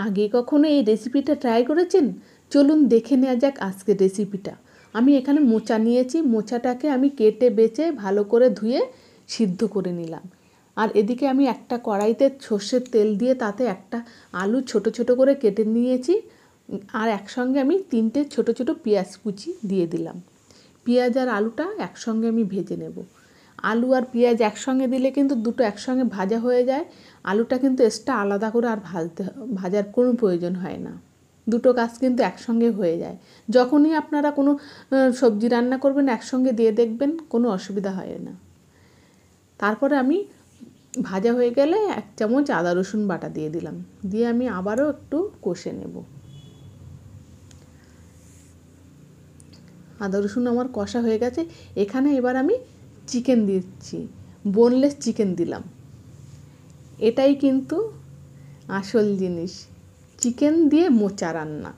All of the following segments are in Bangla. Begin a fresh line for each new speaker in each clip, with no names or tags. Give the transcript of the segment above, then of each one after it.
আগে কখনো এই রেসিপিটা ট্রাই করেছেন? চলুন দেখে নেওয়া যাক আজকের রেসিপিটা। আমি এখানে মোচা নিয়েছি, মোচাটাকে আমি কেটে বেছে ভালো করে ধুয়ে সিদ্ধ করে নিলাম। আর এদিকে আমি একটা কড়াইতে সর্ষের তেল দিয়ে তাতে একটা আলু ছোট ছোট করে কেটে নিয়েছি। আর একসঙ্গে আমি 3টে ছোট ছোট পেঁয়াজ কুচি দিয়ে দিলাম। পেঁয়াজ আর আলুটা একসঙ্গে আমি ভেজে নেব। আলু আর পেঁয়াজ একসঙ্গে দিলে কিন্তু দুটো একসঙ্গে ভাজা হয়ে যায়। আলুটা কিন্তু এক্সট্রা আলাদা করে আর ভাজার কোনো প্রয়োজন হয় না। দুটো কাজ কিন্তু একসঙ্গে হয়ে যায়। যখনই আপনারা কোনো সবজি রান্না করবেন একসঙ্গে দিয়ে দেখবেন, কোনো অসুবিধা হয় না। তারপরে আমি ভাজা হয়ে গেলে 1 চামচ আদা রসুন বাটা দিয়ে দিলাম। দিয়ে আমি আবারও একটু কষে নেব। আদা রসুন আমার কষা হয়ে গেছে। এখানে এবার আমি চিকেন দিচ্ছি, বোনলেস চিকেন দিলাম। এটাই কিন্তু আসল জিনিস, চিকেন দিয়ে মোচা রান্না।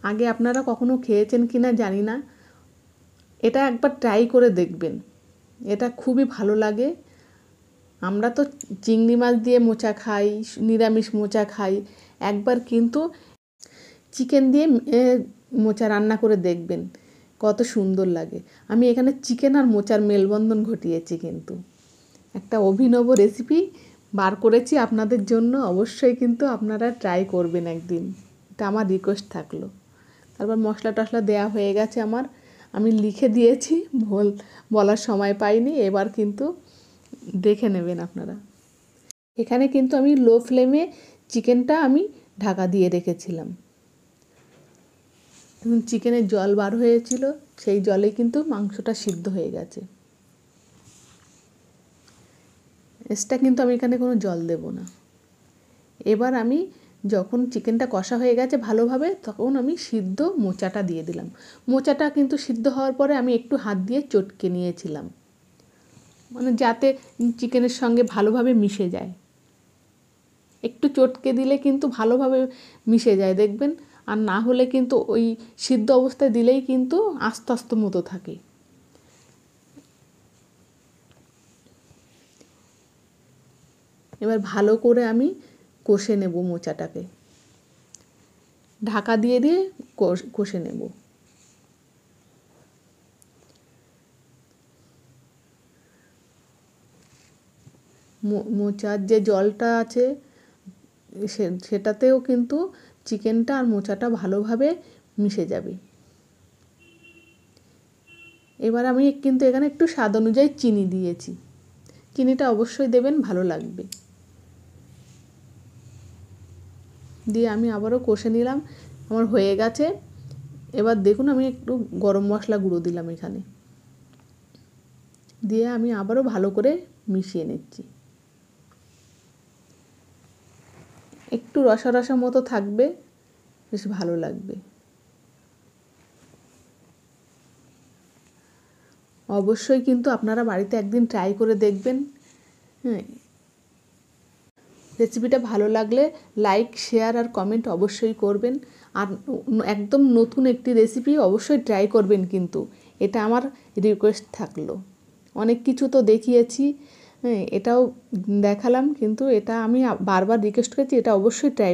আগে আপনারা কখনো খেয়েছেন কি না জানি না, এটা একবার ট্রাই করে দেখবেন, এটা খুবই ভালো লাগে। আমরা তো চিংড়ি মাছ দিয়ে মোচা খাই, নিরামিষ মোচা খাই। একবার কিন্তু চিকেন দিয়ে মোচা রান্না করে দেখবেন, কত সুন্দর লাগে। আমি এখানে চিকেন আর মোচার মেলবন্ধন ঘটিয়েছি, কিন্তু একটা অভিনব রেসিপি বার করেছি আপনাদের জন্য। অবশ্যই কিন্তু আপনারা ট্রাই করবেন একদিন, এটা আমার রিকোয়েস্ট থাকলো। তারপর মশলা টশলা দেওয়া হয়ে গেছে আমার, আমি লিখে দিয়েছি, বলার সময় পাইনি। এবার কিন্তু দেখে নেবেন আপনারা। এখানে কিন্তু আমি লো ফ্লেমে চিকেনটা আমি ঢাকা দিয়ে রেখেছিলাম। চিকেনের জল বার হয়েছিল, সেই জলে কিন্তু মাংসটা সিদ্ধ হয়ে গেছে। এক্সট্রা কিন্তু আমি এখানে কোনো জল দেব না। এবার আমি যখন চিকেনটা কষা হয়ে গেছে ভালোভাবে, তখন আমি সিদ্ধ মোচাটা দিয়ে দিলাম। মোচাটা কিন্তু সিদ্ধ হওয়ার পরে আমি একটু হাত দিয়ে চটকে নিয়েছিলাম, মানে যাতে চিকেনের সঙ্গে ভালোভাবে মিশে যায়। একটু চটকে দিলে কিন্তু ভালোভাবে মিশে যায় দেখবেন, আর না হলে কিন্তু ওই সিদ্ধ অবস্থায় দিলেই কিন্তু আস্তে আস্তে মতো থাকে। এবার ভালো করে আমি কষে নেব মোচাটাকে, ঢাকা দিয়ে দিয়ে কষে নেব। মোচার যে জলটা আছে সেটাতেও কিন্তু চিকেনটা আর মোচাটা ভালোভাবে মিশে যাবে। এবার আমি কিন্তু এখানে একটু স্বাদ অনুযায়ী চিনি দিয়েছি, চিনিটা অবশ্যই দেবেন, ভালো লাগবে। দিয়ে আমি আবারও কষে নিলাম, আমার হয়ে গেছে। এবার দেখুন আমি একটু গরম মশলা গুঁড়ো দিলাম এখানে, দিয়ে আমি আবারও ভালো করে মিশিয়ে নিচ্ছি। একটু রসা রসা মতো থাকবে, বেশ ভালো লাগবে। অবশ্যই কিন্তু আপনারা বাড়িতে একদিন ট্রাই করে দেখবেন। হ্যাঁ, রেসিপিটা ভালো লাগলে লাইক, শেয়ার আর কমেন্ট অবশ্যই করবেন। আর একদম নতুন একটি রেসিপি অবশ্যই ট্রাই করবেন, কিন্তু এটা আমার রিকোয়েস্ট থাকলো। অনেক কিছু তো দেখিয়েছি, হ্যাঁ এটাও দেখালাম, কিন্তু এটা আমি বারবার রিকোয়েস্ট করেছি, এটা অবশ্যই ট্রাই